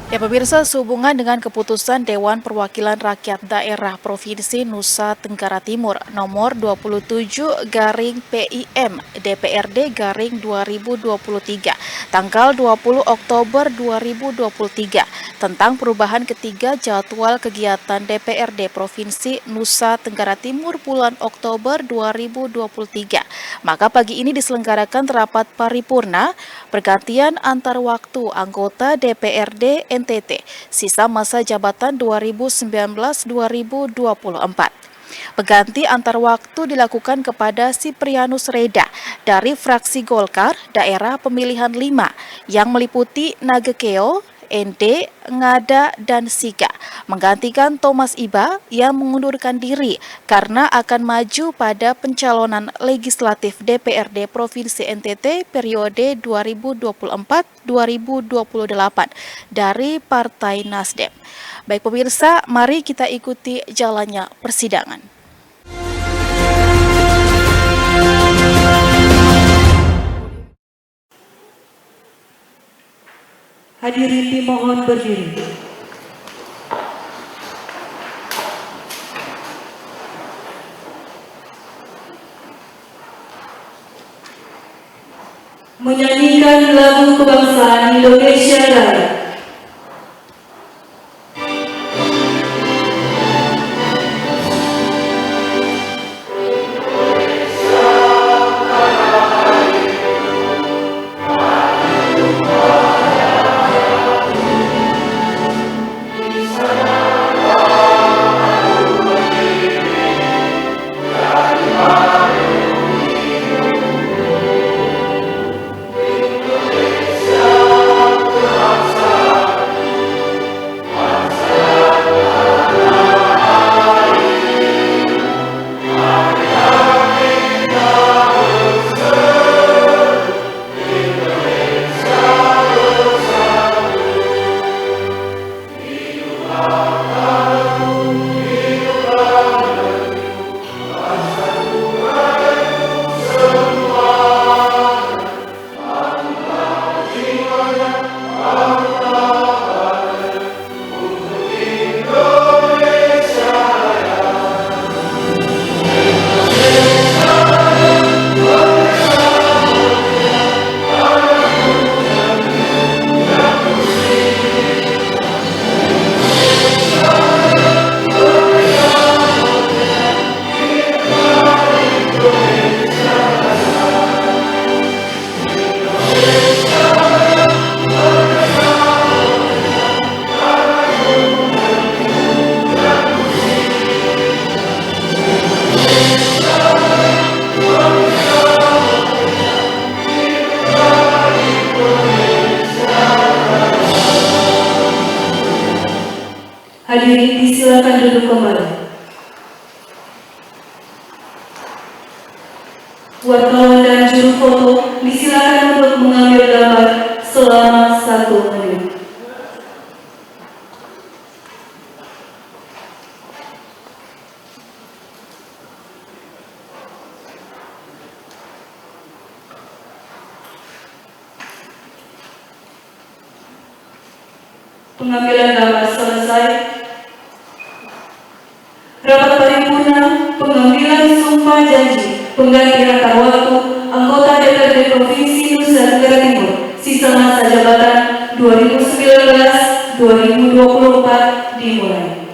Ya pemirsa, sehubungan dengan keputusan Dewan Perwakilan Rakyat Daerah Provinsi Nusa Tenggara Timur nomor 27/PIM DPRD 2023 tanggal 20 Oktober 2023 tentang perubahan ketiga jadwal kegiatan DPRD Provinsi Nusa Tenggara Timur bulan Oktober 2023. Maka pagi ini diselenggarakan rapat paripurna pergantian antar waktu anggota DPRD NTT sisa masa jabatan 2019-2024. Pengganti antar waktu dilakukan kepada Siprianus Reda dari fraksi Golkar daerah pemilihan 5 yang meliputi Nagekeo, ND, Ngada, dan Siga, menggantikan Thomas Iba yang mengundurkan diri karena akan maju pada pencalonan legislatif DPRD Provinsi NTT periode 2024-2028 dari Partai Nasdem. Baik pemirsa, mari kita ikuti jalannya persidangan. Hadirin dimohon berdiri. Menyanyikan lagu kebangsaan Indonesia Raya. Hadirin disilakan duduk kembali. Wartawan dan juru foto disilakan untuk mengambil gambar selama 1 menit. Pengambilan gambar selesai. Rapat paripurna pengambilan sumpah janji pengganti antar waktu anggota DPRD Provinsi Nusa Tenggara Timur sisa masa jabatan 2019-2024 dimulai.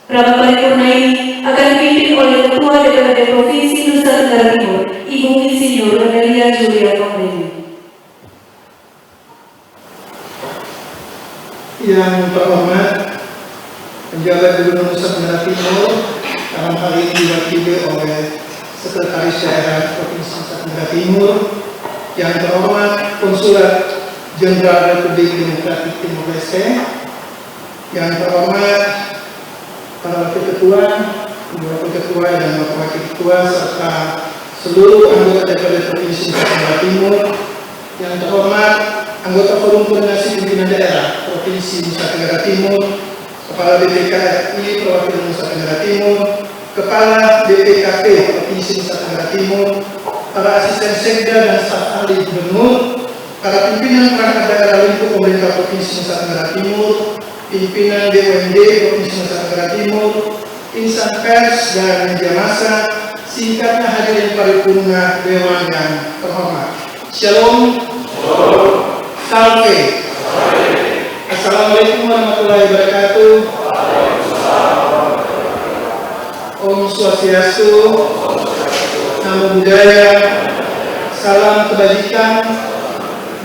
Rapat paripurna ini akan dipimpin oleh Ketua DPRD Provinsi Nusa Tenggara Timur, Ibu Insinyur Amelia Julia Pambeni. Yang terhormat Penjabat Gubernur Nusa Tenggara Timur, dalam hal ini diwakili oleh Sekretaris Daerah Provinsi Nusa Tenggara Timur, yang terhormat Konsulat Jenderal Republik Demokratik Timor Leste, yang terhormat para wakil ketua, ibu wakil ketua dan bapak wakil ketua serta seluruh anggota DPRD Provinsi Nusa Tenggara Timur, yang terhormat anggota Forum Koordinasi Pimpinan Daerah Provinsi Nusa Tenggara Timur, Kepala BPKRI Perwakilan Nusa Tenggara Timur, Kepala BPKP Provinsi Nusa Tenggara Timur, para asisten sekda dan staf ahli gubernur, para pimpinan perangkat daerah lingkup pemerintah Provinsi Nusa Tenggara Timur, pimpinan BUMD Provinsi Nusa Tenggara Timur, insan pers dan media massa, singkatnya hadirin paripurna Dewan yang terhormat. Shalom. Salve. Assalamualaikum warahmatullahi wabarakatuh. Om Swastiastu, Namo Buddhaya, salam kebajikan,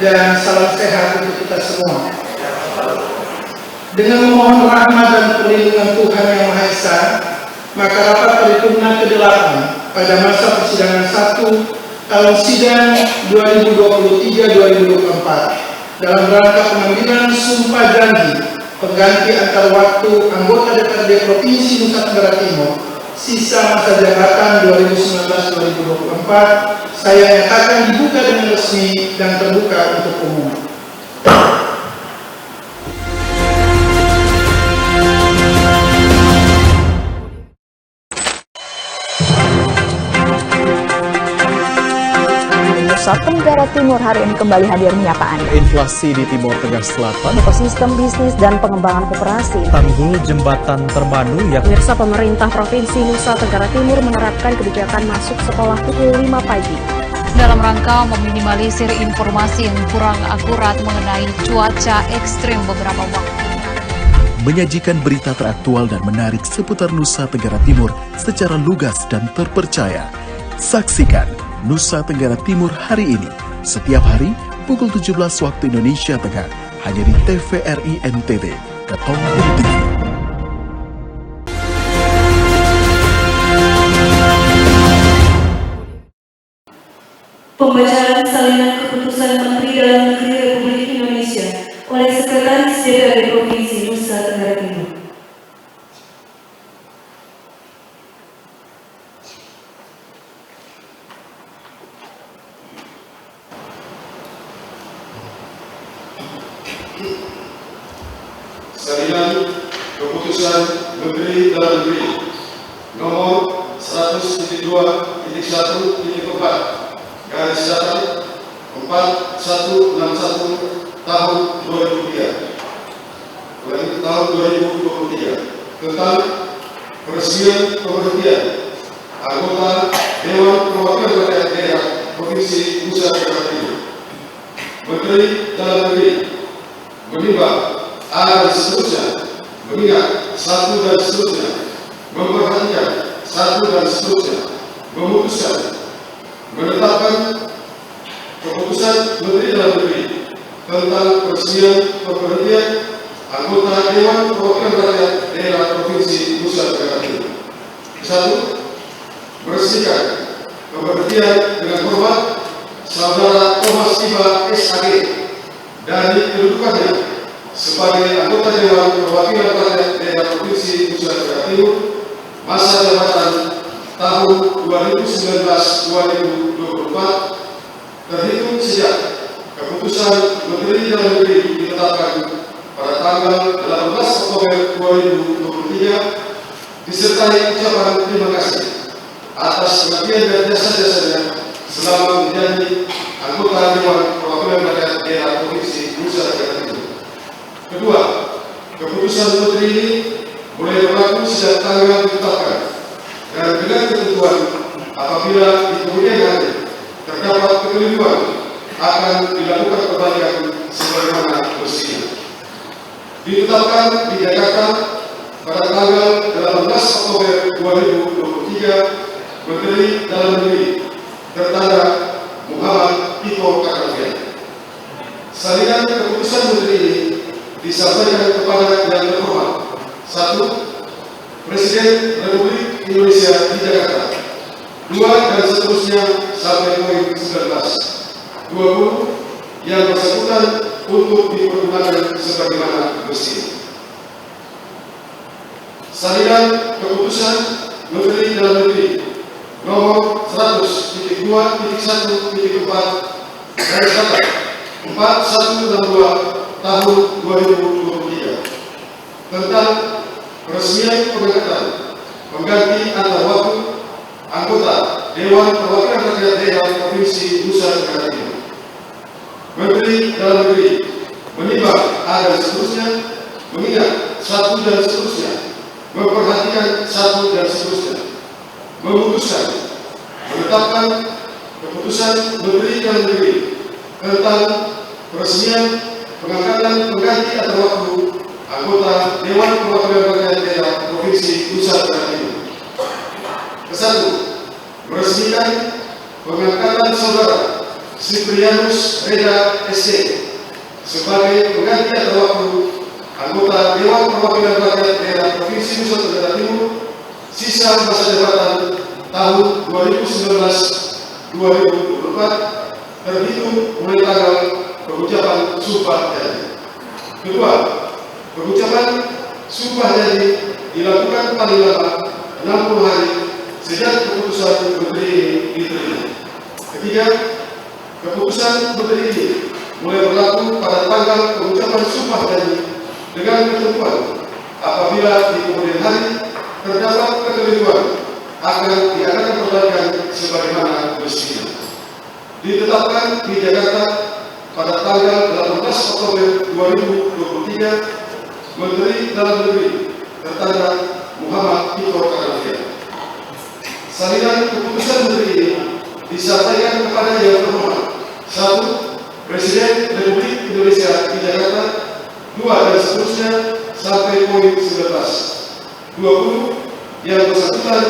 dan salam sehat untuk kita semua. Dengan memohon rahmat dan perlindungan Tuhan Yang Maha Esa, maka rapat paripurna ke-8 pada masa persidangan 1 tahun sidang 2023-2024 dalam rangka pengambilan sumpah janji pengganti antar waktu anggota DPRD Provinsi Nusa Tenggara Timur sisa masa jabatan 2019-2024 saya nyatakan dibuka dengan resmi dan terbuka untuk umum. Nusa Tenggara Timur hari ini kembali hadir menyapa Anda. Inflasi di Timur Tengah Selatan, Ekosistem bisnis dan pengembangan koperasi. tanggul jembatan terpadu yang Pemirsa, pemerintah Provinsi Nusa Tenggara Timur menerapkan kebijakan masuk sekolah pukul 5 pagi. Dalam rangka meminimalisir informasi yang kurang akurat mengenai cuaca ekstrim beberapa waktu. Menyajikan berita teraktual dan menarik seputar Nusa Tenggara Timur secara lugas dan terpercaya. Saksikan Nusa Tenggara Timur hari ini, setiap hari pukul 17 waktu Indonesia Tengah, hanya di TVRI NTT, Ketong TV. Pembacaan salinan keputusan Menteri Dalam Negeri Republik Indonesia oleh Sekretaris DPRD Provinsi Nusa Tenggara Timur. Salinan keputusan Menteri Dalam Negeri nomor 100.2.1.4 garis datar 4161 tahun 2003 tentang peresmian pemberhentian anggota Dewan Perwakilan Rakyat Daerah Provinsi Nusa Tenggara Timur. Menteri Dalam Negeri menimbang dan seterusnya, mengingat satu dan seterusnya, memperhatikan satu dan seterusnya, memutuskan menetapkan keputusan Menteri Dalam Negeri tentang peresmian pemberhentian anggota Dewan Perwakilan Rakyat Daerah Provinsi Nusa Tenggara Timur. 1. Meresmikan pemberhentian dengan hormat Saudara Thomas Iba SAG dari kedudukannya sebagai anggota Dewan Perwakilan Rakyat Daerah Provinsi Nusa Tenggara Timur masa jabatan tahun 2019-2024 terhitung sejak keputusan Menteri Dalam Negeri ditetapkan pada tanggal 18 Oktober 2023 disertai ucapan terima kasih atas pengabdian dan jasa-jasanya selama menjadi anggota Dewan Perwakilan Rakyat Daerah Provinsi Nusa Tenggara Timur. Kedua, keputusan Menteri ini mulai berlaku sejak tanggal ditetapkan dan dengan ketentuan apabila di kemudian hari terdapat kekeliruan akan dilakukan perbaikan sebagaimana mestinya. Ditetapkan di Jakarta pada tanggal 18 Oktober 2023, Menteri Dalam Negeri tertanda Muhammad Iko Karnavian. Salinan keputusan Menteri ini disampaikan kepada yang terhormat. 1. Presiden Republik Indonesia di Jakarta. 2. Dan seterusnya sampai poin 19. 20. Yang bersangkutan untuk dipergunakan sebagaimana mestinya. Salinan keputusan Menteri Dalam Negeri nomor 100.2.1.4 garis datar 4162 tahun 2023 tentang peresmian pengangkatan pengganti antar waktu anggota Dewan Perwakilan Rakyat Daerah Provinsi Nusa Tenggara Timur. Menteri Dalam Negeri menimbang A dan seterusnya, mengingat satu dan seterusnya, memperhatikan satu dan seterusnya, memutuskan menetapkan keputusan Menteri Dalam Negeri tentang peresmian pengangkatan pengganti antar waktu anggota Dewan Perwakilan Rakyat Daerah Provinsi Nusa Tenggara Timur. Kesatu, meresmikan pengangkatan saudara Siprianus Reda SD sebagai pengganti antar waktu anggota Dewan Perwakilan Rakyat Daerah Provinsi Nusa Tenggara Timur sisa masa jabatan tahun 2019-2024 terhitung mulai tanggal pengucapan sumpah janji. Kedua, pengucapan sumpah janji dilakukan paling lama 60 hari sejak keputusan menteri ini diterima. Ketiga, keputusan menteri ini mulai berlaku pada tanggal pengucapan sumpah janji dengan ketentuan apabila di kemudian hari terdapat kekeliruan akan diadakan perbaikan sebagaimana mestinya. Ditetapkan di Jakarta pada tanggal 18 Oktober 2023, Menteri Dalam Negeri tertanda Muhammad Tito Karnavian. Salinan keputusan menteri ini disampaikan kepada yang terhormat: 1. Presiden Republik Indonesia di Jakarta, 2 dan seterusnya sampai poin 19. 20. Yang bersangkutan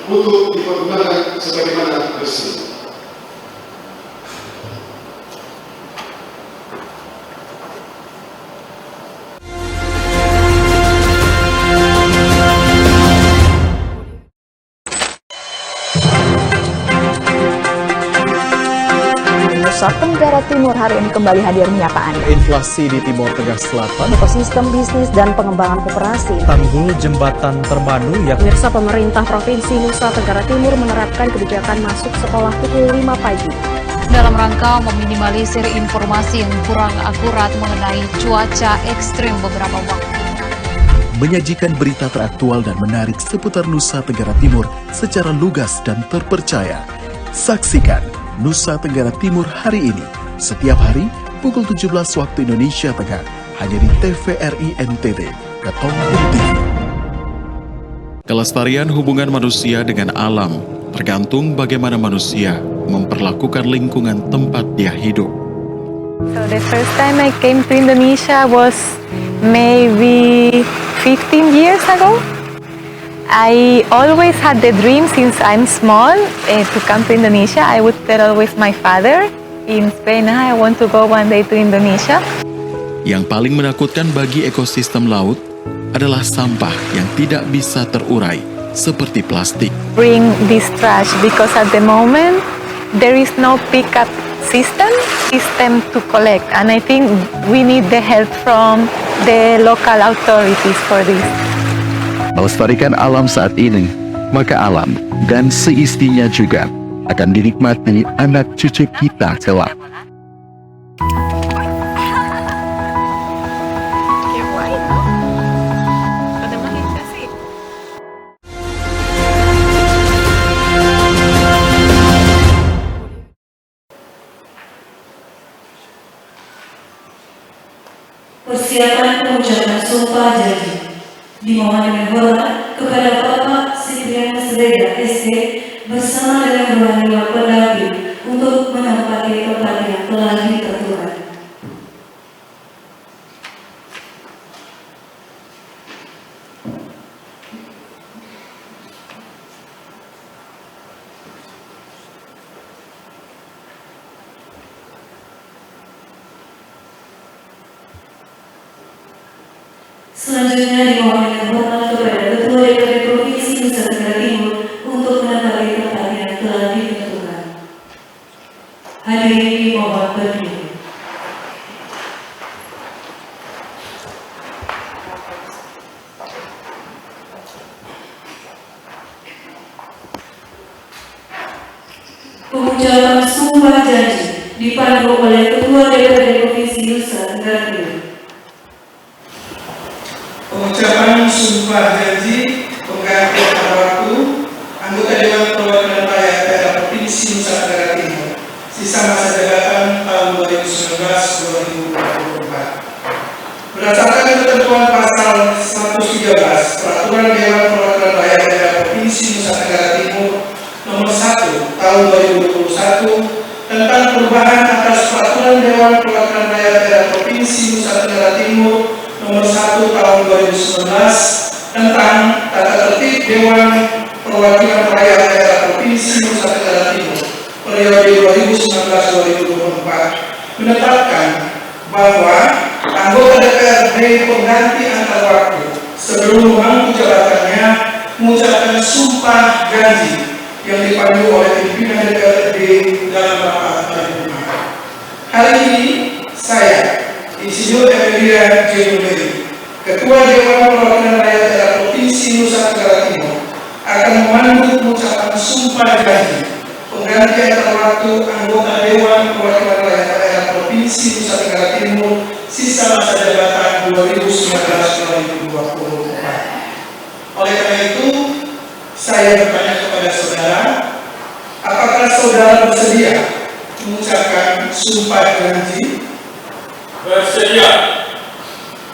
untuk dipergunakan sebagaimana mestinya. Nusa Tenggara Timur hari ini kembali hadir menyapa Anda. Inflasi di Timur Tengah Selatan, Ekosistem bisnis dan pengembangan koperasi. tanggul jembatan Termanu yang Pemirsa, pemerintah Provinsi Nusa Tenggara Timur menerapkan kebijakan masuk sekolah pukul 5 pagi. Dalam rangka meminimalisir informasi yang kurang akurat mengenai cuaca ekstrim beberapa waktu. Menyajikan berita teraktual dan menarik seputar Nusa Tenggara Timur secara lugas dan terpercaya. Saksikan Nusa Tenggara Timur hari ini, setiap hari pukul 17 waktu Indonesia Tengah, hanya di TVRI NTT, Ketongpung TV. Kelestarian hubungan manusia dengan alam tergantung bagaimana manusia memperlakukan lingkungan tempat dia hidup. So the first time I came to Indonesia was maybe 15 years ago. I always had the dream since I'm small to come to Indonesia. I would tell always my father in Spain, I want to go one day to Indonesia. Yang paling menakutkan bagi ekosistem laut adalah sampah yang tidak bisa terurai, seperti plastik. Bring this trash because at the moment there is no pickup system to collect, and I think we need the help from the local authorities for this. Melestarikan alam saat ini, maka alam dan seistinya juga akan dinikmati anak cucu kita kelak. Persiapan pengucapan sumpah janji dimohon dengan hormat kepada Bapak Siprianus Reda SD bersama dengan rohaniwan pendamping untuk menempati tempat yang telah ditentukan. Selanjutnya dimohon dengan hormat kepada Ketua DPRD Provinsi Nusa Tenggara Timur untuk menempati tempat yang telah ditentukan. Hadirin dimohon berdiri. Pengucapan sumpah janji dipandu oleh Ketua DPRD Provinsi Nusa Tenggara Timur. Pengucapan sumpah janji pengganti antar waktu anggota Dewan Perwakilan Rakyat Daerah Provinsi Nusa Tenggara Timur sisa sisa masa jabatan tahun 2019-2024. Berdasarkan ketentuan pasal 113 Peraturan Dewan Perwakilan Rakyat Daerah Provinsi Nusa Tenggara Timur Nomor 1 Tahun 2021 tentang perubahan atas Peraturan Dewan Perwakilan Rakyat Daerah Provinsi Nusa Tenggara Timur Nomor 1 Tahun 2019 tentang tata tertib Dewan Perwakilan Rakyat Daerah Provinsi Nusa Tenggara Timur periode 2019-2024 menetapkan bahwa anggota DPRD pengganti antar waktu sebelum memangku jabatannya mengucapkan sumpah janji yang dipandu oleh pimpinan DPRD dalam rapat paripurna. Hari ini saya, Insinyur Emilia J. Numeri, Ketua Dewan Perwakilan Rakyat Daerah Provinsi Nusa Tenggara Timur, akan memandu pengucapan sumpah janji pengganti antar waktu anggota Dewan Perwakilan Rakyat Daerah Provinsi Nusa Tenggara Timur sisa masa jabatan 2019-2024. Oleh karena itu, saya bertanya kepada saudara, apakah saudara bersedia mengucapkan sumpah janji? Bersedia.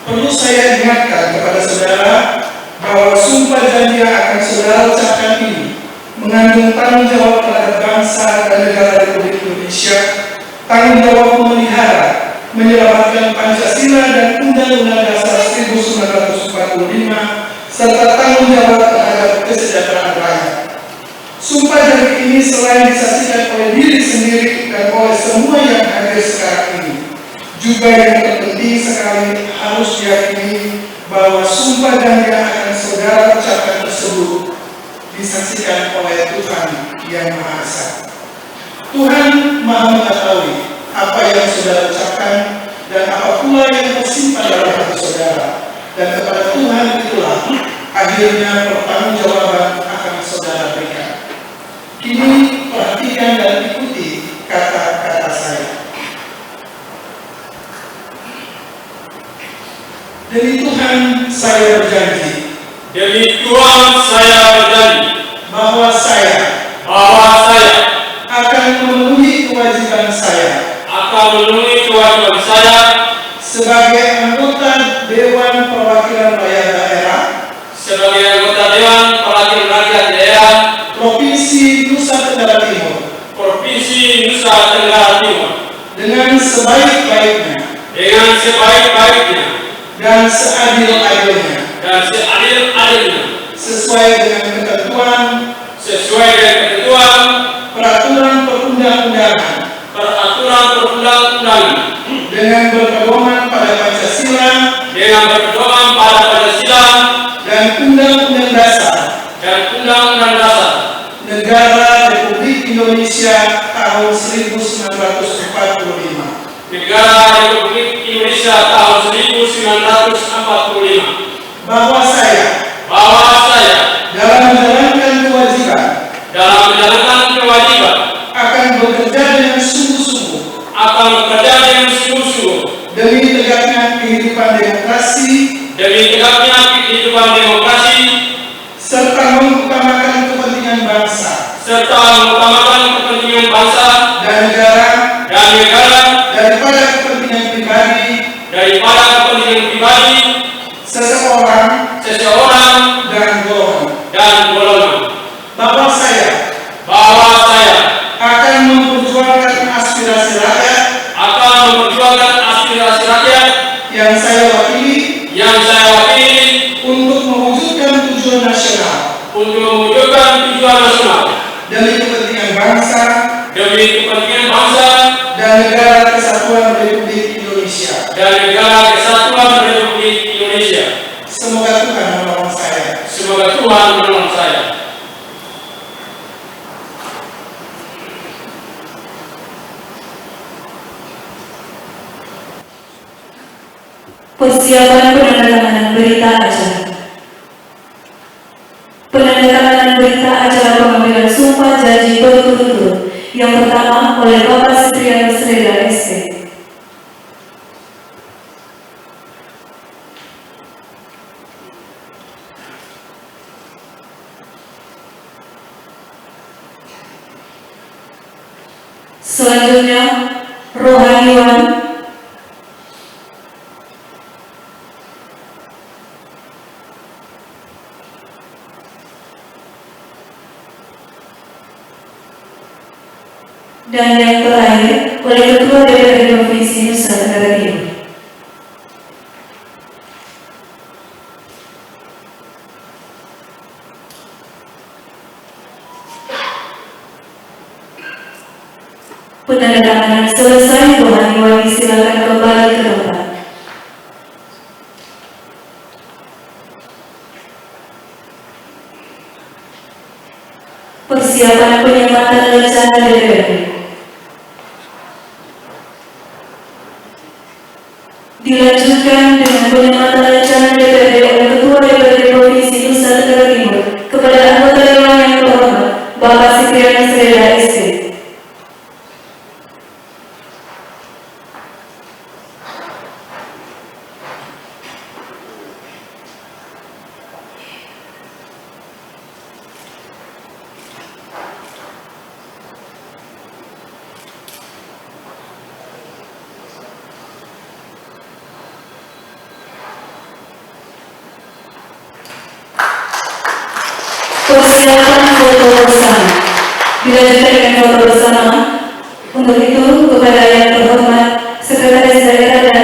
Perlu saya ingatkan kepada saudara bahwa sumpah janji yang akan saudara ucapkan ini mengandung tanggung jawab terhadap bangsa dan negara Republik Indonesia, tanggung jawab memelihara, menyelamatkan Pancasila dan Undang-Undang Dasar 1945, serta tanggung jawab terhadap kesejahteraan rakyat. Sumpah janji ini selain disaksikan oleh diri sendiri dan oleh semua yang hadir sekarang ini, juga yang terpenting sekali harus diyakini bahwa sumpah janji yang akan saudara ucapkan tersebut disaksikan oleh Tuhan yang Maha Esa. Tuhan Maha mengetahui apa yang saudara ucapkan dan apa pula yang tersimpan dalam hati saudara, dan kepada Tuhan itulah akhirnya pertanggungjawaban akan saudara berikan. Kini perhatikan dan ikuti kata-kata saya. Demi Tuhan saya berjanji. Demi Tuhan saya berjanji bahwa saya akan memenuhi kewajiban saya sebagai anggota Dewan Perwakilan Rakyat Daerah Provinsi Nusa Tenggara Timur dengan sebaik-baiknya dan seadil-adilnya sesuai dengan ketentuan peraturan perundang-undangan dengan berpedoman pada Pancasila dan Undang-Undang Dasar Negara Republik Indonesia tahun 1945. Bahwa saya dalam menjalankan kewajiban akan bekerja dengan sungguh-sungguh demi tegaknya kehidupan demokrasi serta mengutamakan kepentingan bangsa dan negara daripada kepentingan pribadi seseorang dan golongan. Bahwa saya akan memperjuangkan aspirasi rakyat yang saya wakili untuk mewujudkan tujuan nasional demi kepentingan bangsa dan negara kesatuan Republik Indonesia. Semoga Tuhan menolong saya. Persiapan penandatanganan berita acara. Penandatanganan berita acara pengambilan sumpah janji berturut-turut. Yang pertama oleh Bapak Siprianus Reda SP. Selanjutnya Selanjutnya, rohaniwan. Dan yang terakhir, oleh Ketua DPRD Provinsi Nusa Tenggara Timur. Penandatanganan selesai, rohaniwan silakan kembali ke tempat. Persiapan penyematan rencana DPRD. Dilanjutkan dengan penyematan rencana DPRD oleh Ketua DPRD Provinsi Nusa Tenggara Timur kepada anggota Dewan yang terhormat Bapak Siprianus Reda ST. Persiapan foto bersama. Dilanjutkan dengan foto bersama. Untuk itu, kepada yang terhormat Sekretaris Daerah dan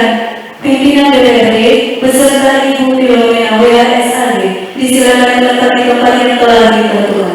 Pimpinan DPRD beserta Ibu Filomena WHSAD disilakan menetap di tempat yang telah ditentukan.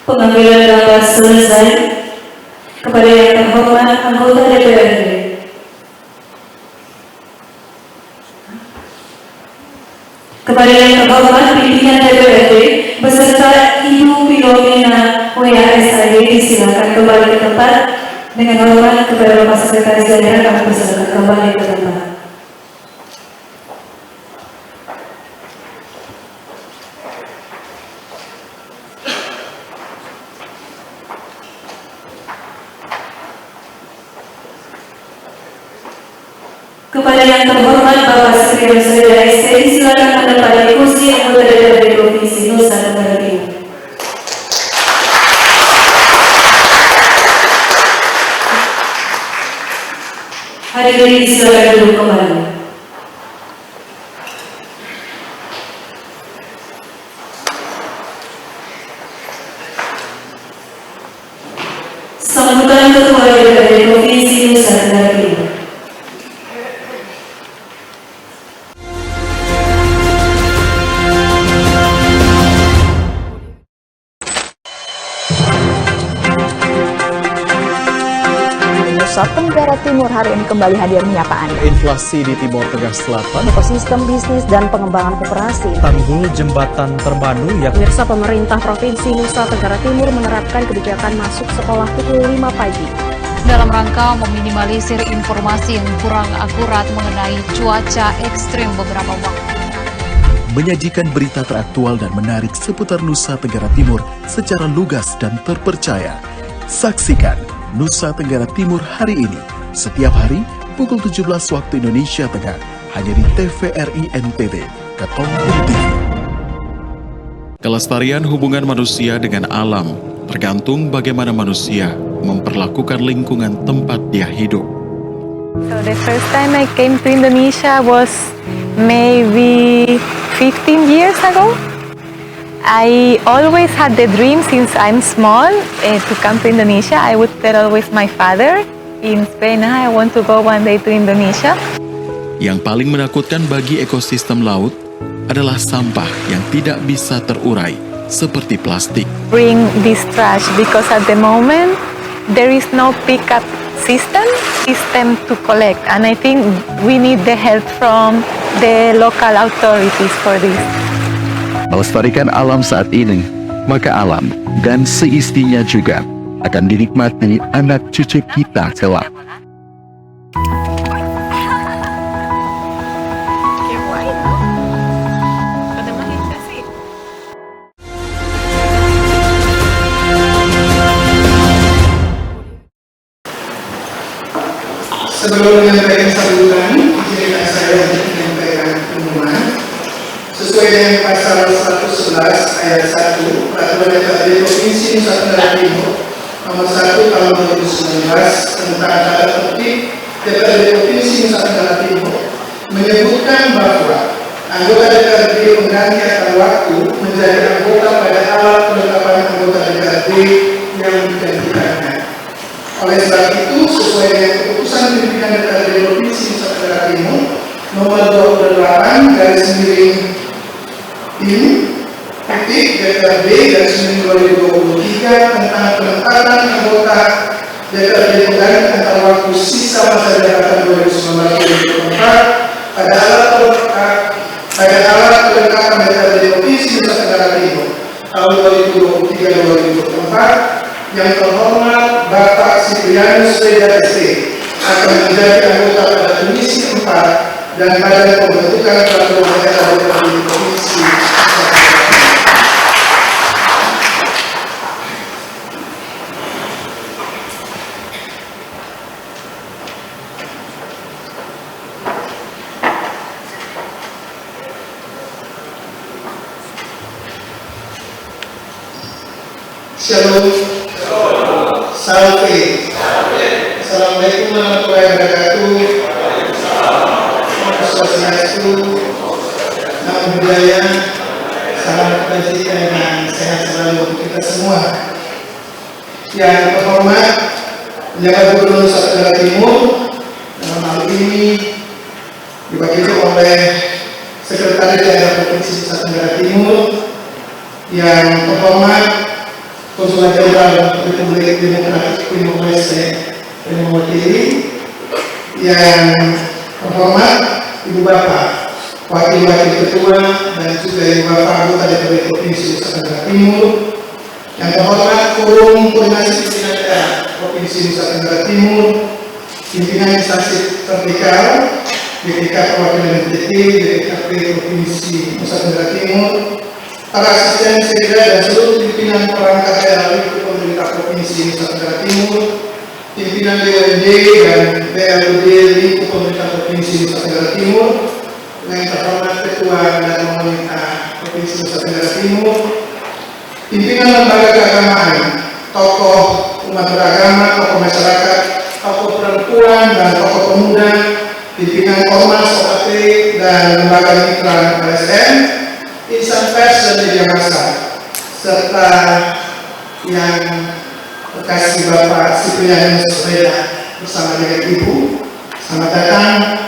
Pengambilan gambar selesai. Kepada yang terhormat anggota DPRD. Kepada yang terhormat pimpinan DPRD beserta Ibu Filomena WHSAD disilakan kembali ke tempat. Dengan hormat kepada Bapak Sekretaris Daerah kami persilakan kembali ke tempat. Kepada yang terhormat Bapak Siprianus Reda ST disilakan menempati kursi anggota DPRD Provinsi Nusa Tenggara Timur. Hadirin disilakan duduk kembali. Sambutan Ketua DPRD Provinsi Nusa Tenggara Timur. Nusa Tenggara Timur hari ini kembali hadir menyapa Anda. Inflasi di Timur Tengah Selatan, Ekosistem bisnis dan pengembangan koperasi. tanggul jembatan Termanu yang Pemirsa, pemerintah Provinsi Nusa Tenggara Timur menerapkan kebijakan masuk sekolah pukul 5 pagi. Dalam rangka meminimalisir informasi yang kurang akurat mengenai cuaca ekstrim beberapa waktu. Menyajikan berita teraktual dan menarik seputar Nusa Tenggara Timur secara lugas dan terpercaya. Saksikan Nusa Tenggara Timur hari ini, setiap hari pukul 17 waktu Indonesia Tengah, hanya di TVRI NTT, Ketompung TV. Kelestarian hubungan manusia dengan alam tergantung bagaimana manusia memperlakukan lingkungan tempat dia hidup. So the first time I came to Indonesia was maybe 15 years ago. I always had the dream since I'm small to come to Indonesia. I would tell always my father in Spain, I want to go one day to Indonesia. Yang paling menakutkan bagi ekosistem laut adalah sampah yang tidak bisa terurai, seperti plastik. Bring this trash because at the moment there is no pickup system to collect, and I think we need the help from the local authorities for this. Melestarikan alam saat ini, maka alam dan seistinya juga akan dinikmati anak cucu kita kelak. Sebelum menyampaikan sambutan, izinkan saya untuk menyampaikan pengumuman. Sesuai dengan pasal 111 ayat 1 Peraturan DPRD Provinsi Nusa Tenggara Timur Nomor 1 Tahun 2019 tentang tata tertib DPRD Provinsi Nusa Tenggara Timur menyebutkan bahwa anggota DPRD pengganti akan waktu menjadi anggota pada alat penetapan anggota DPRD yang digantikannya. Oleh sebab itu, sesuai dengan keputusan pimpinan DPRD Provinsi Nusa Tenggara Timur Nomor 28/DPRD DPRD/2023 tentang penetapan anggota DPRD pengganti antar waktu sisa masa jabatan 2019-2024 pada alat kelengkapan DPRD Provinsi Nusa Tenggara Timur tahun 2023-2024 yang terhormat Bapak Siprianus Reda ST akan menjadi anggota pada Komisi 4 dan Badan Pembentukan Peraturan Daerah DPRD Provinsi Nusa Tenggara. Shalom. Salve. Assalamualaikum warahmatullahi wabarakatuh. Swastiastu, Namo Buddhaya, salam kebajikan dan sehat selalu untuk kita semua. Yang terhormat Penjabat Gubernur Nusa Tenggara Timur, dalam hal ini diwakili oleh Sekretaris Daerah Provinsi Nusa Tenggara Timur, yang terhormat Konsulat Jenderal Republik Demokratik Timor Leste yang mewakili, yang terhormat Ibu Bapak Wakil-Wakil Ketua dan juga Ibu Bapak Anggota DPRD Provinsi Nusa Tenggara Timur, yang terhormat Forum Koordinasi Pimpinan Daerah Provinsi Nusa Tenggara Timur, pimpinan instansi vertikal, BPK Perwakilan NTT, BPKP Provinsi Nusa Tenggara Timur, para asisten sekda dan seluruh pimpinan perangkat daerah lingkup pemerintah Provinsi Nusa Tenggara Timur, pimpinan BUMD dan BLUD lingkup pemerintah Provinsi Nusa Tenggara Timur, yang terhormat Ketua dan Pemerintah Provinsi Nusa Tenggara Timur, pimpinan lembaga keagamaan, tokoh umat beragama, tokoh masyarakat, tokoh perempuan dan tokoh pemuda, pimpinan Ormas, OKP dan lembaga mitra LSM, insan pers dan media massa, serta yang terkasih Bapak Siprianus Reda bersama dengan Ibu, selamat datang.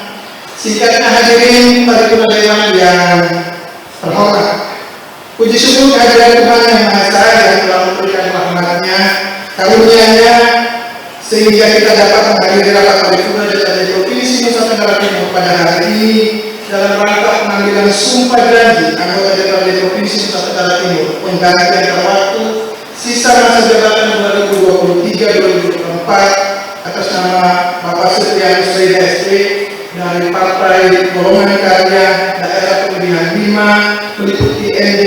Singkatnya hadirin paripurna dewan yang terhormat, puji syukur kehadiran Tuhan Yang Maha Esa yang telah memberikan rahmat-Nya, karunia-Nya, sehingga kita dapat menghadiri rapat paripurna DPRD Provinsi Nusa Tenggara Timur pada hari ini dalam rangka pengambilan sumpah janji anggota DPRD Provinsi Nusa Tenggara Timur pengganti antar waktu sisa masa jabatan 2023-2024 atas nama Bapak Siprianus Reda ST dari Partai Golongan Karya Daerah Pemilihan 5 meliputi ND,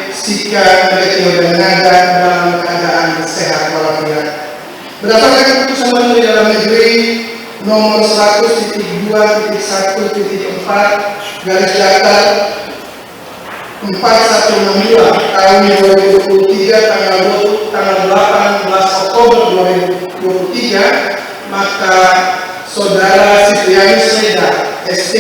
Sika, Nagakeo dan Nada dalam keadaan sehat walafiat. Berdasarkan keputusan Menteri Dalam Negeri nomor 100.2.1.4 garis datar 4162 tahun 2023 tanggal 18 Oktober 2023, maka Saudara Siprianus Reda ST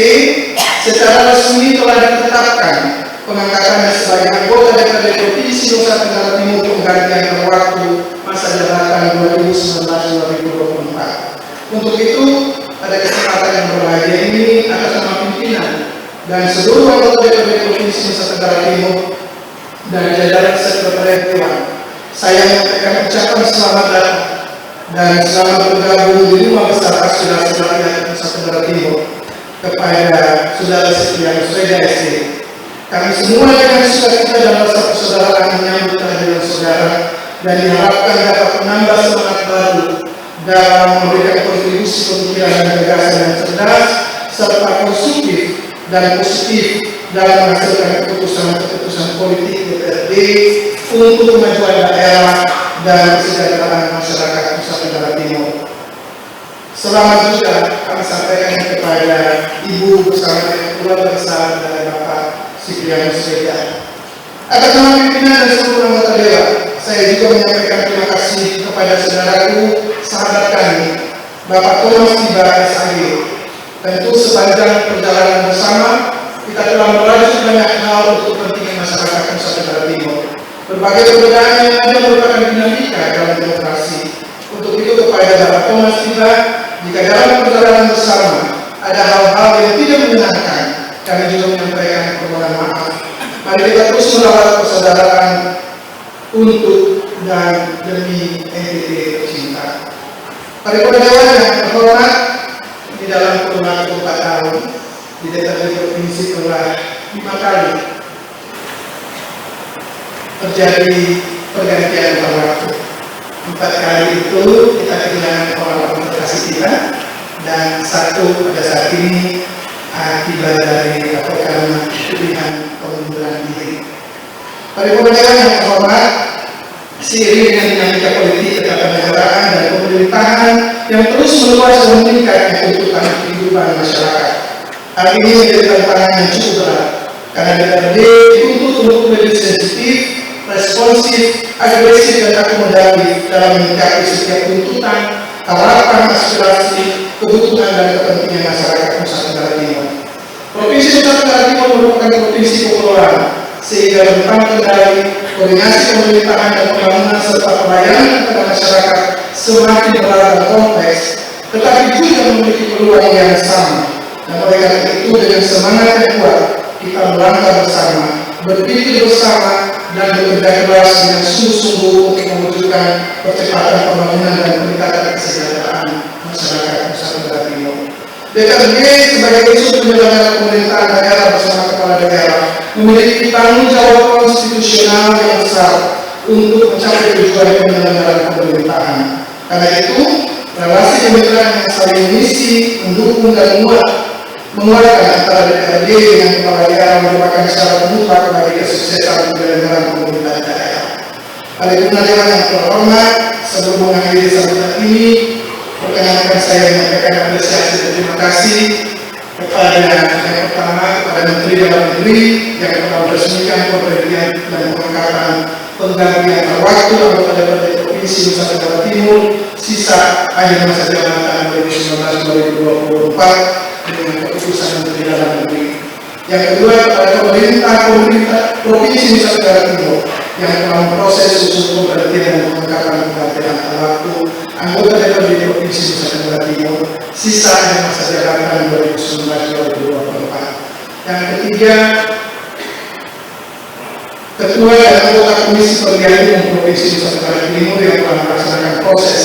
secara resmi telah ditetapkan pengangkatannya sebagai anggota DPRD Provinsi Nusa Tenggara Timur penggantian waktu masa jabatan 2019-2024. Untuk itu, pada kesempatan yang berbahagia ini, atas nama pimpinan dan seluruh anggota DPRD Provinsi Nusa Tenggara Timur dan jajaran Sekretariat Dewan, saya menyampaikan ucapan selamat datang dan selamat bergabung di rumah besar aspirasi rakyat Nusa Tenggara Timur kepada Saudara Siprianus Reda ST. Kami semua dengan sukacita dan rasa persaudaraan menyambut kehadiran saudara dan diharapkan dapat menambah semangat baru dalam memberikan kontribusi pemikiran dan gagasan yang cerdas serta konstruktif dan positif dalam menghasilkan keputusan-keputusan politik DPRD untuk kemajuan daerah dan kesejahteraan masyarakat Nusa Tenggara Timur. Selamat juga kami sampaikan kepada Ibu bersama dengan keluarga besar dari Bapak Siprianus Reda. Atas nama pimpinan dan seluruh anggota dewan, saya juga menyampaikan terima kasih kepada saudaraku, sahabat kami, Bapak Thomas Tiba SAG. Tentu sepanjang perjalanan bersama, kita telah merajut banyak hal untuk kepentingan masyarakat Nusa Tenggara Timur. Berbagai perbedaan yang ada merupakan dinamika dalam demokrasi. Untuk itu kepada Bapak Thomas Tiba, jika dalam perjalanan bersama ada hal-hal yang tidak menyenangkan, kami juga menyampaikan permohonan maaf. Mari kita terus merawat persaudaraan untuk dan demi NTT tercinta. Paripurna Dewan yang terhormat, di dalam kurun 4 tahun di DPRD Provinsi telah 5 kali terjadi pergantian waktu. 4 kali itu kita kehilangan orang-orang terkasih kita, dan 1 pada saat ini akibat dari karena pilihan pengunduran diri. Paripurna Dewan yang terhormat, seiring dengan dinamika politik ketatanegaraan dan pemerintahan yang terus meluas dan meningkatnya tuntutan kehidupan masyarakat, hal ini menjadi tantangan yang cukup berat karena DPRD dituntut untuk lebih sensitif, responsif, agresif dan akomodatif dalam menyikapi setiap tuntutan, harapan, aspirasi, kebutuhan dan kepentingan masyarakat Nusa Tenggara Timur. Provinsi Nusa Tenggara Timur merupakan provinsi kepulauan, sehingga rentang kendali, koordinasi pemerintahan dan pembangunan serta pelayanan kepada masyarakat semakin berat dan kompleks, tetapi juga memiliki peluang yang sama. Dan oleh karena itu dengan semangat yang kuat kita melangkah bersama, berpikir bersama, dan bekerja keras dengan sungguh-sungguh untuk mewujudkan percepatan pembangunan dan peningkatan kesejahteraan masyarakat Nusa Tenggara Timur. DPRD sebagai unsur penyelenggara pemerintahan daerah bersama kepala daerah memiliki tanggung jawab konstitusional yang besar untuk mencapai tujuan penyelenggaraan pemerintahan. Karena itu, relasi kemitraan yang saling mengisi, mendukung dan menguatkan antara DPRD dengan kepala daerah merupakan syarat mutlak bagi kesuksesan penyelenggaraan pemerintahan daerah. Paripurna Dewan yang terhormat, sebelum mengakhiri sambutan ini, perkenankan saya menyampaikan apresiasi dan terima kasih kepada yang pertama kepada Menteri Dalam Negeri yang telah meresmikan pemberhentian dan pengangkatan penggantian waktu anggota DPRD Provinsi Nusa Tenggara Timur sisa akhir masa jabatan 2019-2024 dengan keputusan Menteri Dalam Negeri. Yang kedua kepada pemerintah Provinsi Nusa Tenggara Timur yang telah memproses usul pemberhentian dan pengangkatan penggantian waktu anggota DPRD Provinsi Nusa Tenggara Timur sisa akhir masa jabatan 2019-2024. Yang ketiga, Ketua dan anggota Komisi Pemilihan Umum Provinsi Nusa Tenggara Timur yang telah melaksanakan proses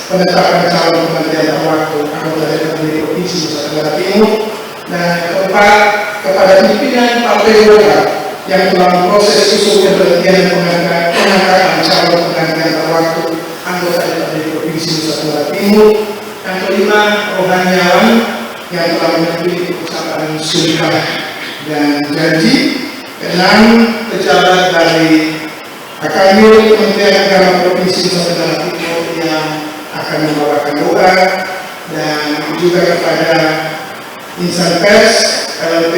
penetapan calon penggantian waktu anggota DPRD Provinsi Nusa Tenggara Timur. Dan yang keempat, kepada pimpinan Partai Golkar yang telah memproses usul pemberhentian dan pengangkatan calon penggantian waktu anggota DPRD Provinsi Nusa Tenggara Timur. Yang kelima, rohaniawan yang telah memenuhi ucapan sumpah dan janji. Keenam, pejabat dari Akademi Kementerian Agama Provinsi Nusa Tenggara Timur yang akan membawakan doa, dan juga kepada insan pers, LP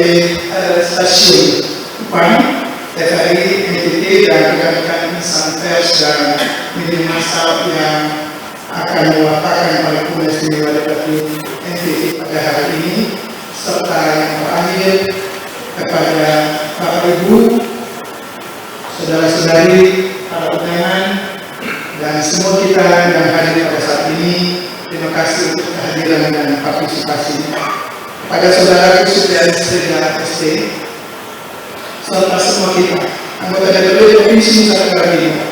Stasiun Kupang, TVRI, NTT, dan rekan-rekan insan pers dan media massa yang akan mewakilkan paripurna istimewa DPRD NTT pada hari ini, serta yang terakhir kepada Bapak Ibu, saudara-saudari, para undangan, dan semua kita yang hadir pada saat ini. Terima kasih untuk kehadiran dan partisipasinya. Kepada saudara Siprianus Reda ST, serta semua kita, anggota DPRD Provinsi Nusa Tenggara Timur,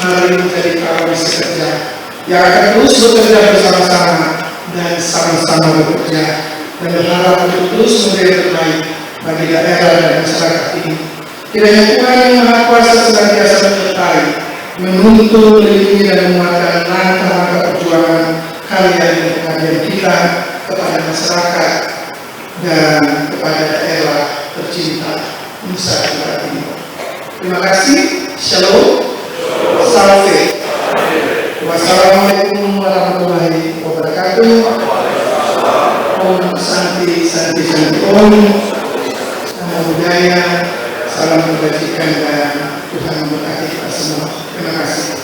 mari menjadi kawan sekerja yang akan terus bekerja bersama-sama dan sama-sama bekerja dan berharap untuk terus menjadi terbaik bagi daerah dan masyarakat ini. Kiranya Tuhan yang Maha Kuasa senantiasa menyertai, menuntun, melindungi dan menguatkan langkah-langkah perjuangan kalian dan pengabdian kita kepada masyarakat dan kepada daerah tercinta Nusa Tenggara Timur. Terima kasih. Shalom. Salve. Wassalamualaikum warahmatullahi wabarakatuh. Om Santi Santi Santi Om. Namo Buddhaya. Salam kebajikan dan Tuhan memberkati kita semua. Terima kasih.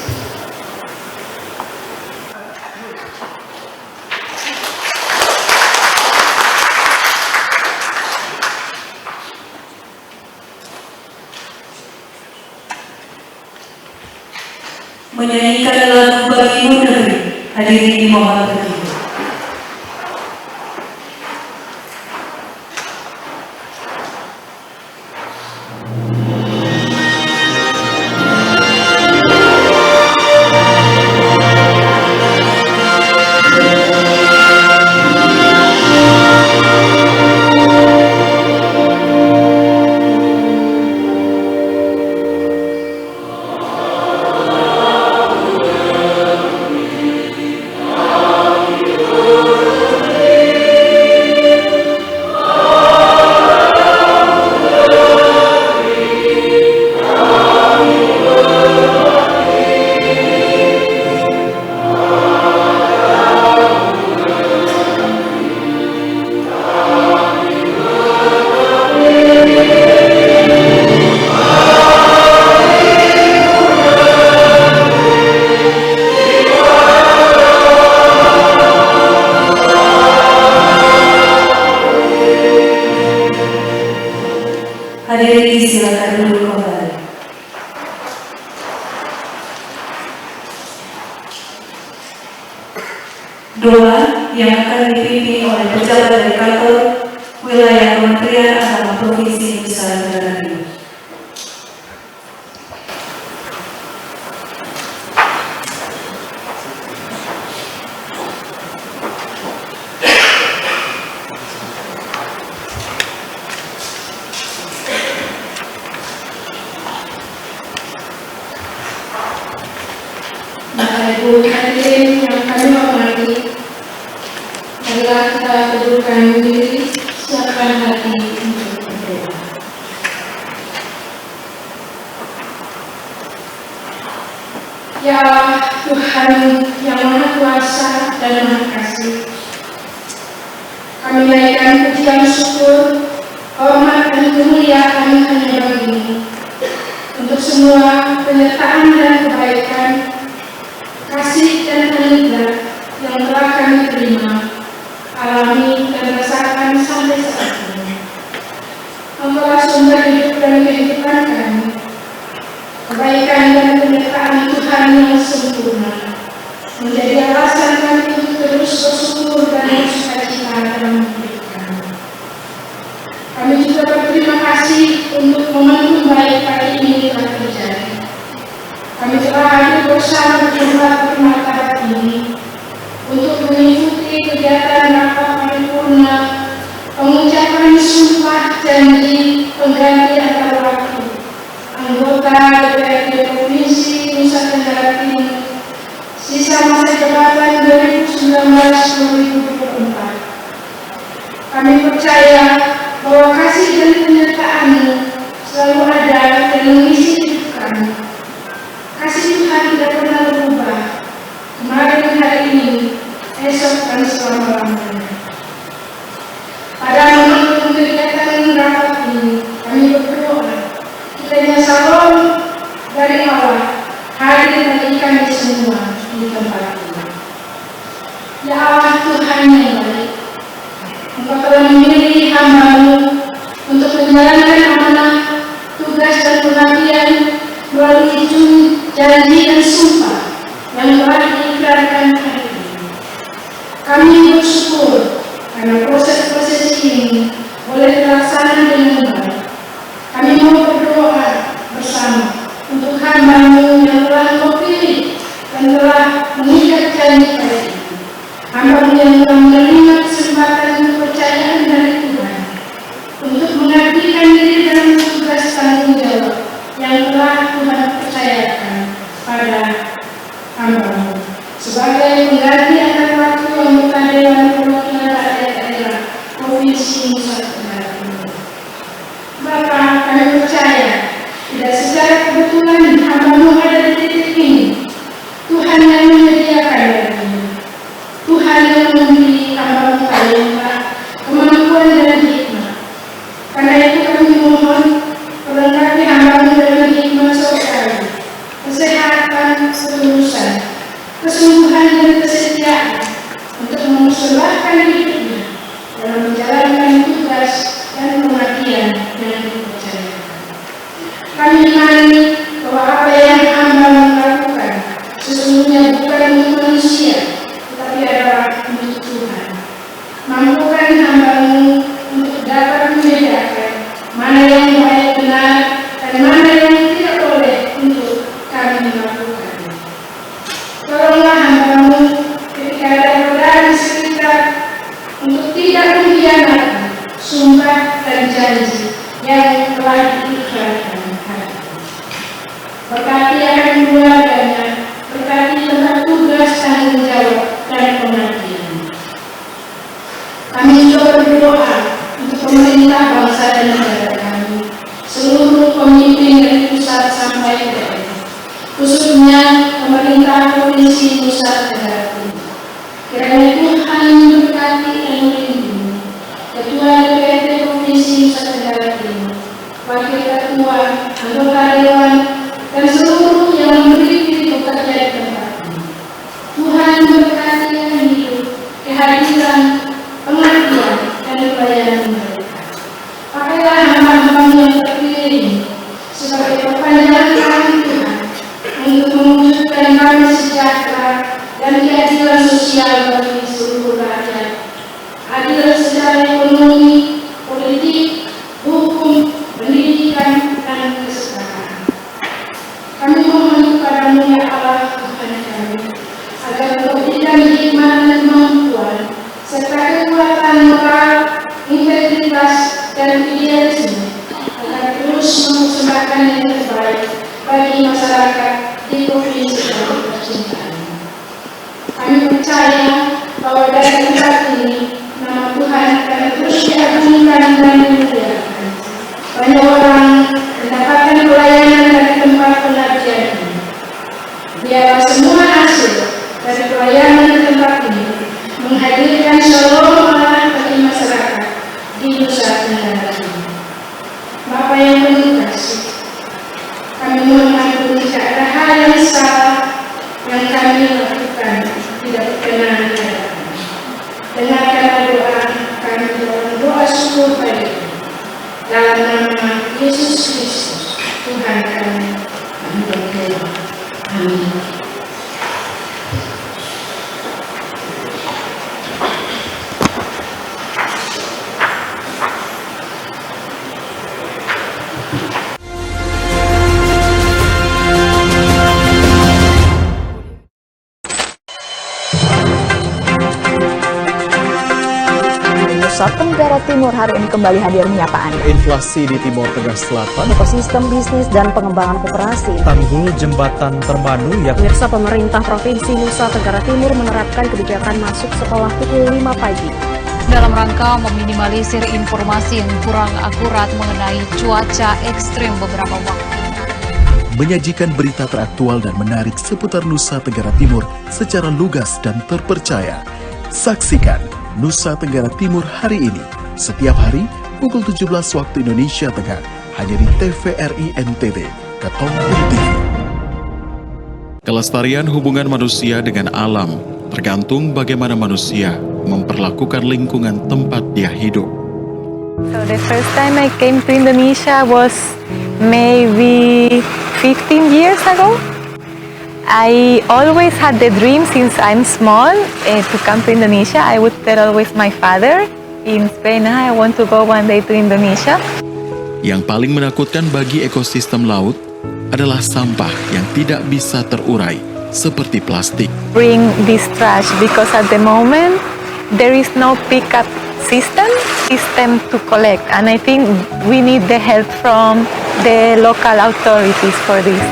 Menyanyikan lagu Bagimu Negeri, hadirin dimohon berdiri. Hadirin silakan duduk kembali. Doa yang akan dipimpin oleh pejabat dari kantor wilayah Kementerian Agama Provinsi Nusa Tenggara Timur. Bapak Ibu hadirin yang kami hormati, marilah kita dudukkan diri, siapkan hati untuk berdoa. Ya Tuhan yang Maha Kuasa dan Maha Kasih, kami naikkan pujian syukur, hormat dan kemuliaan hanya bagimu untuk semua penyertaan dan kebaikan, kasih dan anugerah yang telah kami terima, alami dan rasakan sampai saat ini. Engkaulah sumber hidup dan kehidupan kami. Kebaikan dan penyertaan Tuhan yang sempurna menjadi alasan kami untuk terus bersyukur dan bersukacita dalam hidup kami. Kami juga berterima kasih untuk momentum baik pagi ini telah terjadi. Kami telah hadir bersama di tempat bermartabat ini untuk mengikuti kegiatan rapat paripurna pengucapan sumpah janji pengganti antar waktu anggota DPRD Provinsi Nusa Tenggara Timur sisa masa jabatan 2019-2024. Kami percaya bahwa kasih dan penyertaan-Mu selalu ada dan mengisi hidup kami. Kasih Tuhan tidak pernah berubah, kemarin, hari ini, esok dan selama-lamanya. Pada momentum kegiatan rapat ini, kami berdoa, kiranya salom dari Allah hadir bagi kami semua di tempat ini. Ya Allah Tuhan yang baik, Engkau telah memilih hamba-Mu untuk menjalankan amanah, tugas dan pengabdian melalui janji dan sumpah yang telah diikrarkan hari ini. Kami bersyukur karena proses-proses ini boleh terlaksana dengan baik. Kami mau berdoa bersama untuk hamba-Mu yang telah Engkau pilih dan telah mengikat Bapa, kami percaya tidak secara kebetulan hamba-Mu ada di titik ini. Tuhan yang menyediakan bagimu. Tuhan yang memberi hamba-Mu talenta, kemampuan dan hikmat. Karena itu kami mohon perlengkapi hamba-Mu dengan hikmat sekali, kesehatan, ketulusan, kesembuhan dan kesetiaan untuk mempersembahkan hidupnya dalam menjalankan tugas dan pengabdian yang dipercayakan. Kami imani bahwa apa yang hamba-Mu lakukan sesungguhnya bukan untuk manusia, tetapi adalah untuk Tuhan. Mampukan hamba-Mu untuk dapat membedakan mana yang baik benar dan mana yang tidak boleh untuk kami melakukan. Tolonglah hamba-Mu ketika ada godaan di sekitar untuk tidak mengkhianati sumpah dan janji yang telah diikrarkan. Berkati akan keluarganya, berkati tentang tugas tanggung jawab dan pengabdian. Kami juga berdoa untuk pemerintah bangsa dan negara kami, seluruh pemimpin dari pusat sampai daerah, khususnya pemerintah Provinsi Nusa Tenggara Timur. Kiranya Tuhan memberkati dan melindungi Ketua DPRD Provinsi Nusa Tenggara Timur, Wakil Ketua, anggota Dewan, dan seluruh yang memiliki bekerja di tempat ini. Tuhan memberkati hidup, kehadiran, pengabdian, dan pelayanan mereka. Pakailah hamba-hamba-Mu yang terpilih sebagai perpanjangan tangan Tuhan untuk mewujudkan damai sejahtera dan keadilan sosial bagi seluruh rakyat. Adil secara ekonomi, politik, hukum, pendidikan, dan kesetaraan. Kami mohon kepada-Mu ya Allah Tuhan kami, agar memberikan hikmat dan kemampuan, serta kekuatan moral, integritas, dan idealisme, agar terus mempersembahkan yang terbaik bagi masyarakat di provinsi kami tercinta. Kami percaya bahwa dari tempat ini, nama Tuhan akan terus diagungkan dan dimuliakan. Banyak orang mendapatkan pelayanan dari tempat pengabdian ini. Biarlah semua hasil dari pelayanan di tempat ini menghadirkan shalom Allah bagi masyarakat di Nusa Tenggara Timur. Bapa yang penuh kasih, kami mohon ampun jika ada hal yang salah yang kami lakukan tidak berkenan di hadapan. Dengarkanlah doa kami dalam doa syukur bagi dalam nama Yesus Kristus, Tuhan kami. Amin. Nusa Tenggara Timur hari ini kembali hadir menyapa Anda. Inflasi di Timur Tengah Selatan, Ekosistem bisnis dan pengembangan koperasi. tanggul jembatan Termanu yang Pemirsa, pemerintah Provinsi Nusa Tenggara Timur menerapkan kebijakan masuk sekolah pukul 5 pagi. Dalam rangka meminimalisir informasi yang kurang akurat mengenai cuaca ekstrim beberapa waktu. Menyajikan berita teraktual dan menarik seputar Nusa Tenggara Timur secara lugas dan terpercaya. Saksikan Nusa Tenggara Timur hari ini, setiap hari pukul 17 waktu Indonesia Tengah, hanya di TVRI NTT, Ketongpung TV. Kelestarian hubungan manusia dengan alam tergantung bagaimana manusia memperlakukan lingkungan tempat dia hidup. So the first time I came to Indonesia was maybe 15 years ago. I always had the dream since I'm small to come to Indonesia. I would tell always my father in Spain, I want to go one day to Indonesia. Yang paling menakutkan bagi ekosistem laut adalah sampah yang tidak bisa terurai, seperti plastik. Bring this trash because at the moment there is no pickup system to collect, and I think we need the help from the local authorities for this.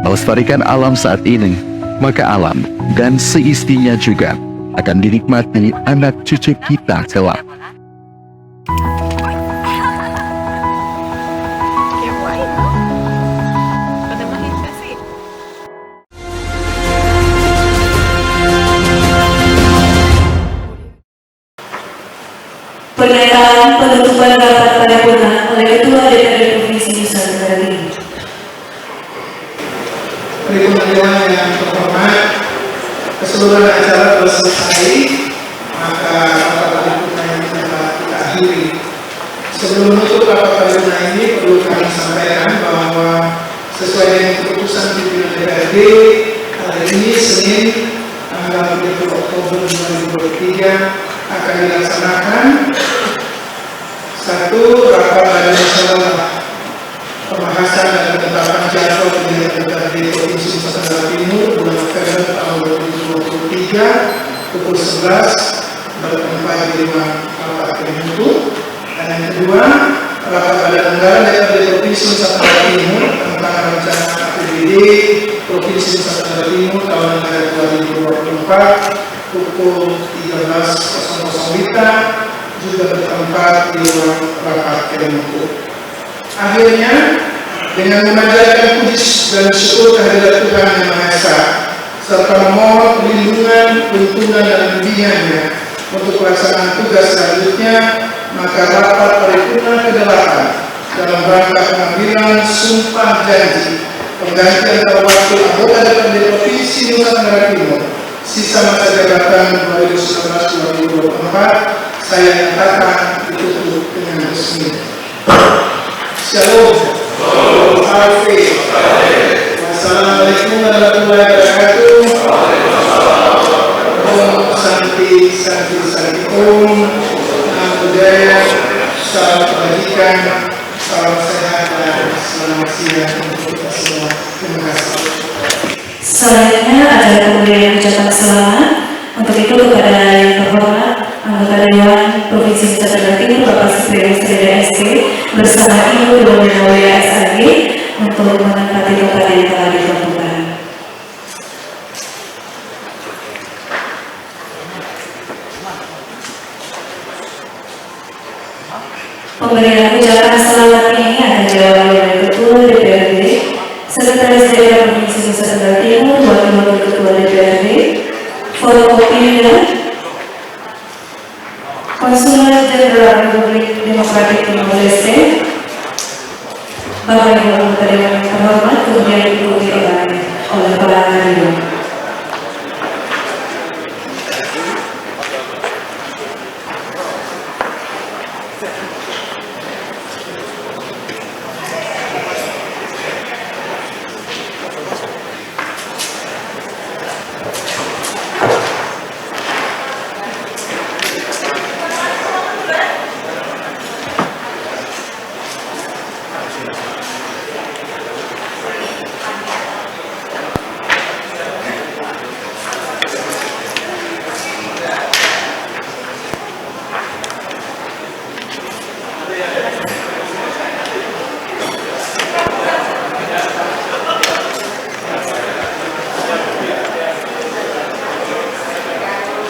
Melestarikan alam saat ini, maka alam dan seistinya juga akan dinikmati anak cucu kita kelak. telah selesai, maka rapat paripurna yang dapat kita akhiri. Sebelum menutup rapat paripurna ini, perlu kami sampaikan bahwa sesuai dengan keputusan pimpinan DPRD, hari ini Senin tanggal 20 Oktober 2023 akan dilaksanakan satu rapat badan musyawarah pembahasan dan penetapan jadwal pemilihan DPRD Provinsi Nusa Tenggara Timur bulan November tahun 2023 pukul 11 bertempat di rumah rapat Kemenhub. Dan yang kedua, rapat badan anggaran DPRD Provinsi Nusa Tenggara Timur tentang rencana APBD Provinsi Nusa Tenggara Timur tahun anggaran 2024 pukul 13.00 WITA juga bertempat di ruang rapat Kemenhub. Akhirnya, dengan memanjatkan puji dan syukur kehadirat Tuhan Yang Maha Esa, serta memohon perlindungan, tuntunan dan bimbingannya untuk pelaksanaan tugas selanjutnya, maka rapat paripurna ke-8 dalam rangka pengambilan sumpah janji pengganti antar waktu anggota DPRD Provinsi Nusa Tenggara Timur sisa masa jabatan 2019-2024 saya nyatakan ditutup dengan resmi. Shalom. Wassalamualaikum warahmatullahi wabarakatuh. Om Santi Santi Santi Om. Nama budaya, salam kebajikan, salam sehat dan selamat siang untuk kita semua. Terima kasih. Selanjutnya ada pemberian ucapan selamat. Untuk itu kepada yang terhormat anggota Dewan Provinsi Nusa Tenggara Timur Bapak Supriyanus Reda ST bersama Ibu Dominawaya SAG untuk menempati tempat yang telah ditentukan. Pemberian ucapan selamat ini akan diwakili oleh Ketua DPRD, Sekretaris Daerah Provinsi Nusa Tenggara Timur, Wakil Ketua DPRD, Forum Opinion, Konsulat Jenderal Republik Demokratik Timor Leste, Bapak Ibu anggota Dewan yang terhormat, kemudian diikuti oleh para hadirin.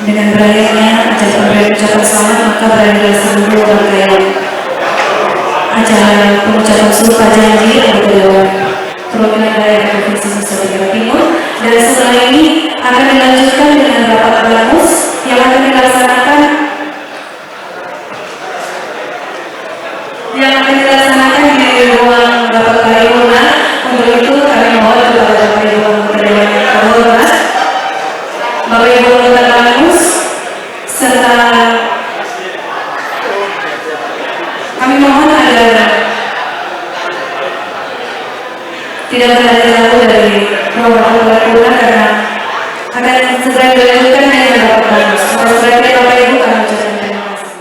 Dengan berakhirnya acara pemberian ucapan selamat, maka berakhirlah seluruh rangkaian acara pengucapan sumpah janji anggota Dewan Perwakilan Daerah Provinsi Nusa Tenggara Timur. Dan setelah ini akan dilanjutkan dengan rapat bamus yang akan dilaksanakan di ruang rapat paripurna. Untuk itu kami mohon kepada Bapak Ibu anggota Dewan yang terhormat, Bapak Ibu anggota bamus, serta kami mohon agar tidak berada jauh dari ruang rapat paripurna karena akan segera dilanjutkan dengan rapat bamus. Sebagai Bapak Ibu kami ucapkan terima kasih.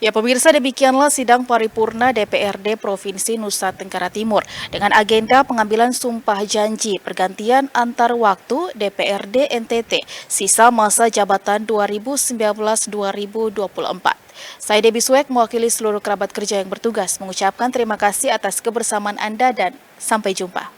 Ya pemirsa, demikianlah sidang paripurna DPRD Provinsi Nusa Tenggara Timur dengan agenda pengambilan sumpah janji pergantian antar waktu DPRD NTT sisa masa jabatan 2019-2024. Saya Debbie Swek mewakili seluruh kerabat kerja yang bertugas mengucapkan terima kasih atas kebersamaan Anda dan sampai jumpa.